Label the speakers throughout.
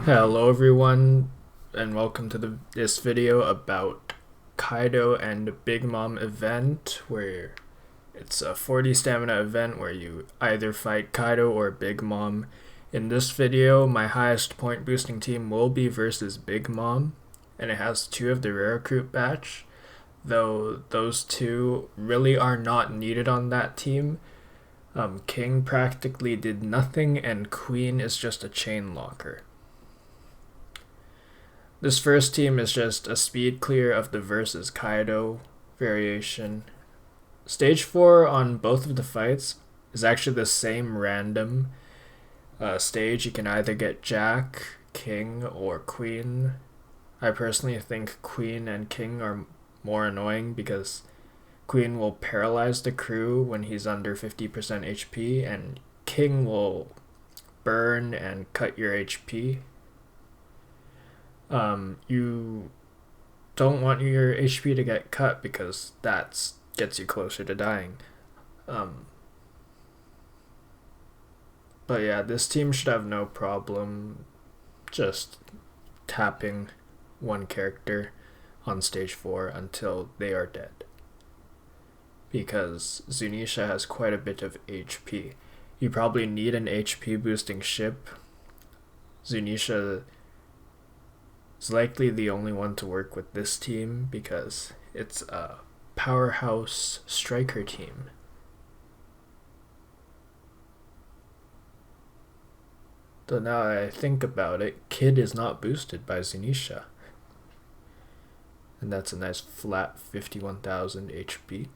Speaker 1: Hello everyone, and welcome to this video about Kaido and Big Mom event, where it's a 40 stamina event where you either fight Kaido or Big Mom. In this video, my highest point boosting team will be versus Big Mom, and it has two of the rare recruit batch, though those two really are not needed on that team. King practically did nothing, and Queen is just a chain locker. This first team is just a speed clear of the versus Kaido variation. Stage 4 on both of the fights is actually the same random stage. You can either get Jack, King, or Queen. I personally think Queen and King are more annoying because Queen will paralyze the crew when he's under 50% HP, and King will burn and cut your HP. You don't want your HP to get cut because that gets you closer to dying. But yeah, this team should have no problem just tapping one character on stage 4 until they are dead, because Zunisha has quite a bit of HP. You probably need an HP boosting ship. Zunisha is likely the only one to work with this team because it's a powerhouse striker team. Though now I think about it, Kid is not boosted by Zunisha. And that's a nice flat 51,000 HP.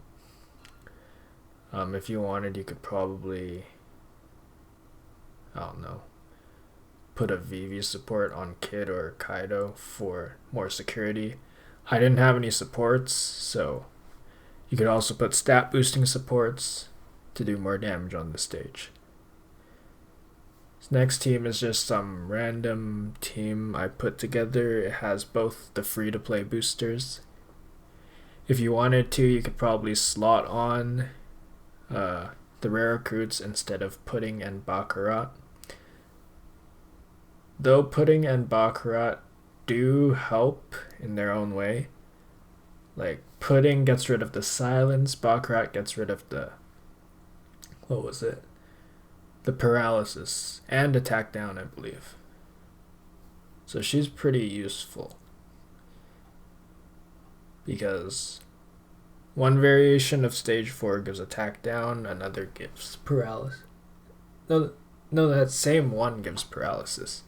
Speaker 1: If you wanted, you could probably, I don't know, put a VV support on Kid or Kaido for more security. I didn't have any supports, so you could also put stat boosting supports to do more damage on the stage. This next team is just some random team I put together. It has both the free to play boosters. If you wanted to, you could probably slot on the rare recruits instead of Pudding and Baccarat. Though Pudding and Baccarat do help in their own way. Like, Pudding gets rid of the silence, Baccarat gets rid of the, what was it? The paralysis and attack down, I believe. So she's pretty useful, because one variation of stage 4 gives attack down, another gives paralysis. No, that same one gives paralysis.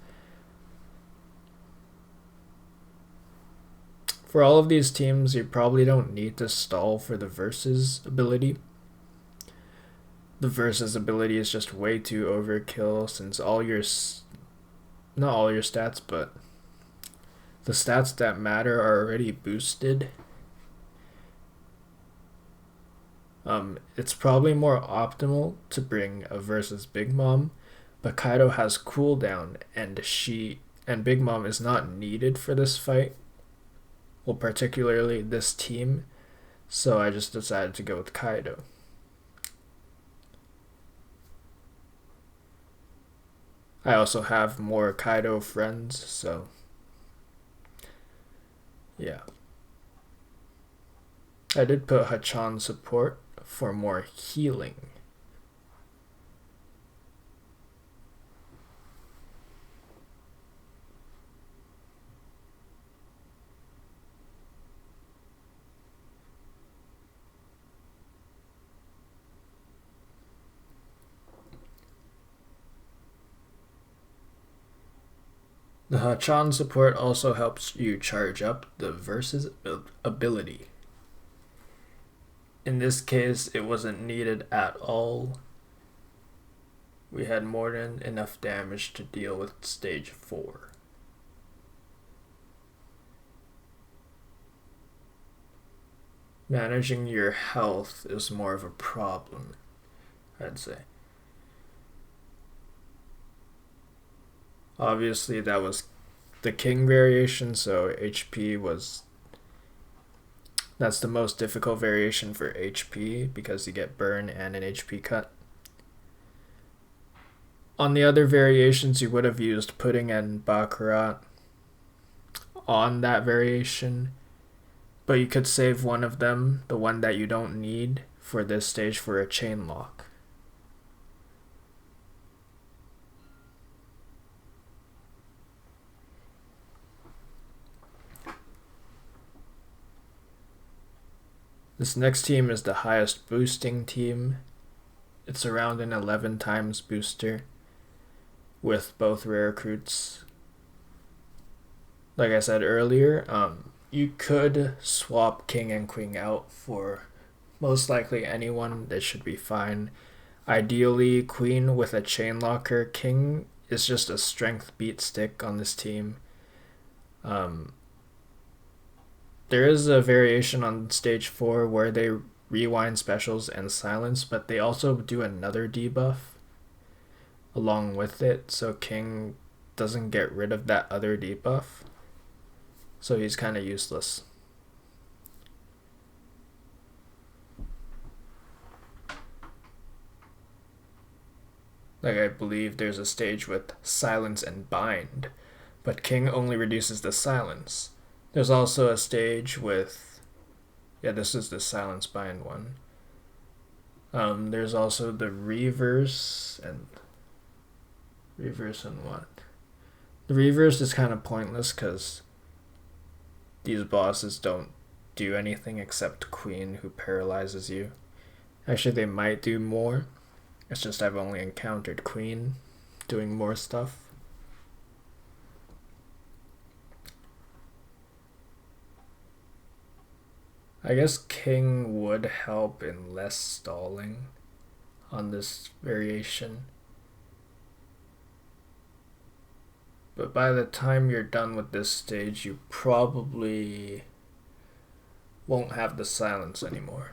Speaker 1: For all of these teams, you probably don't need to stall for the versus ability. The versus ability is just way too overkill, since not all your stats, but the stats that matter are already boosted. It's probably more optimal to bring a versus Big Mom, but Kaido has cooldown, and Big Mom is not needed for this fight. Well, particularly this team, so I just decided to go with Kaido. I also have more Kaido friends, so yeah. I did put Hachan support for more healing. The Hachan support also helps you charge up the versus ability. In this case, it wasn't needed at all. We had more than enough damage to deal with stage 4. Managing your health is more of a problem, I'd say. Obviously, that was the King variation, so that's the most difficult variation for HP because you get burn and an HP cut. On the other variations, you would have used pudding and baccarat on that variation, but you could save one of them, the one that you don't need, for this stage for a chain lock. This next team is the highest boosting team. It's around an 11 times booster with both rare recruits. Like I said earlier, you could swap king and queen out for most likely anyone. That should be fine. Ideally, queen with a chain locker. King is just a strength beat stick on this team. There is a variation on stage 4 where they rewind specials and silence, but they also do another debuff along with it, so King doesn't get rid of that other debuff. So he's kind of useless. Like, I believe there's a stage with silence and bind, but King only reduces the silence. There's also a stage with, yeah, this is the silence bind one. There's also the reverse and what? The reverse is kind of pointless because these bosses don't do anything except queen, who paralyzes you. Actually, they might do more. It's just I've only encountered queen doing more stuff. I guess king would help in less stalling on this variation. But by the time you're done with this stage, you probably won't have the silence anymore.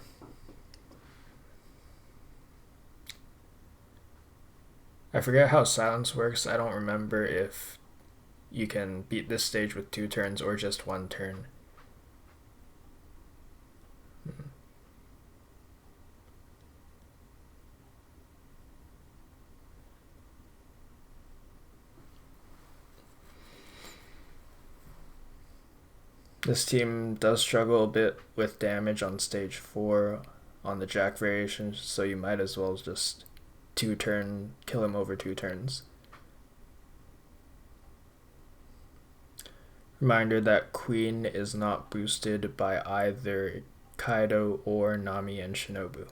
Speaker 1: I forget how silence works. I don't remember if you can beat this stage with 2 turns or just 1 turn. This team does struggle a bit with damage on stage 4 on the Jack variation, so you might as well just 2-turn, kill him over 2 turns. Reminder that Queen is not boosted by either Kaido or Nami and Shinobu.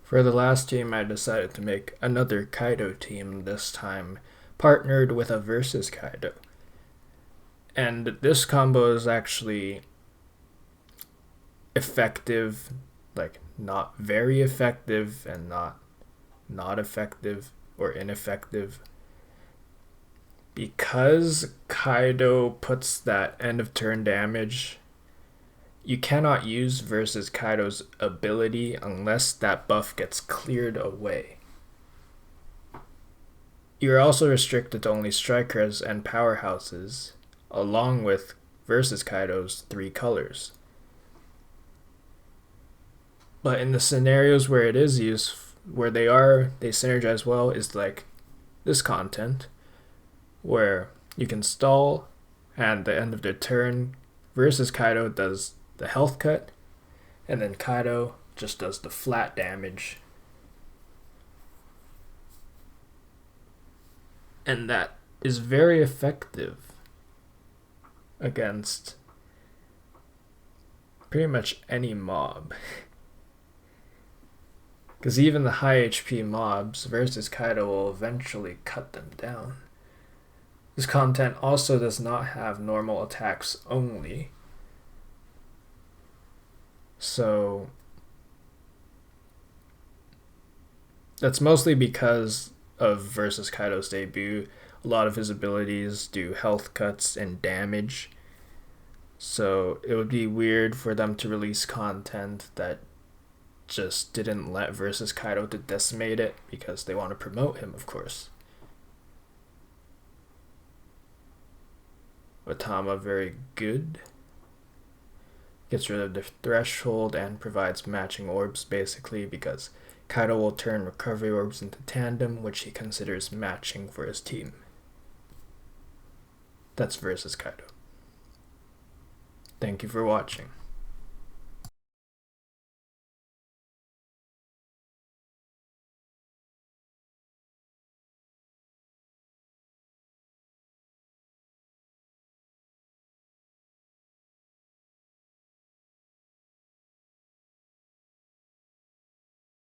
Speaker 1: For the last team, I decided to make another Kaido team, this time partnered with a versus Kaido. And this combo is actually effective, like not very effective and not effective or ineffective. Because Kaido puts that end of turn damage, you cannot use versus Kaido's ability unless that buff gets cleared away. You're also restricted to only strikers and powerhouses, along with versus Kaido's 3 colors. But in the scenarios where it is used, where they synergize well, is like this content, where you can stall, and at the end of the turn, versus Kaido does the health cut, and then Kaido just does the flat damage. And that is very effective against pretty much any mob. Because even the high HP mobs versus Kaido will eventually cut them down. This content also does not have normal attacks only. So that's mostly because of versus Kaido's debut. A lot of his abilities do health cuts and damage. So it would be weird for them to release content that just didn't let versus Kaido to decimate it, because they want to promote him, of course. Otama, very good. Gets rid of the threshold and provides matching orbs, basically, because Kaido will turn recovery orbs into tandem, which he considers matching for his team. That's versus Kaido. Thank you for watching.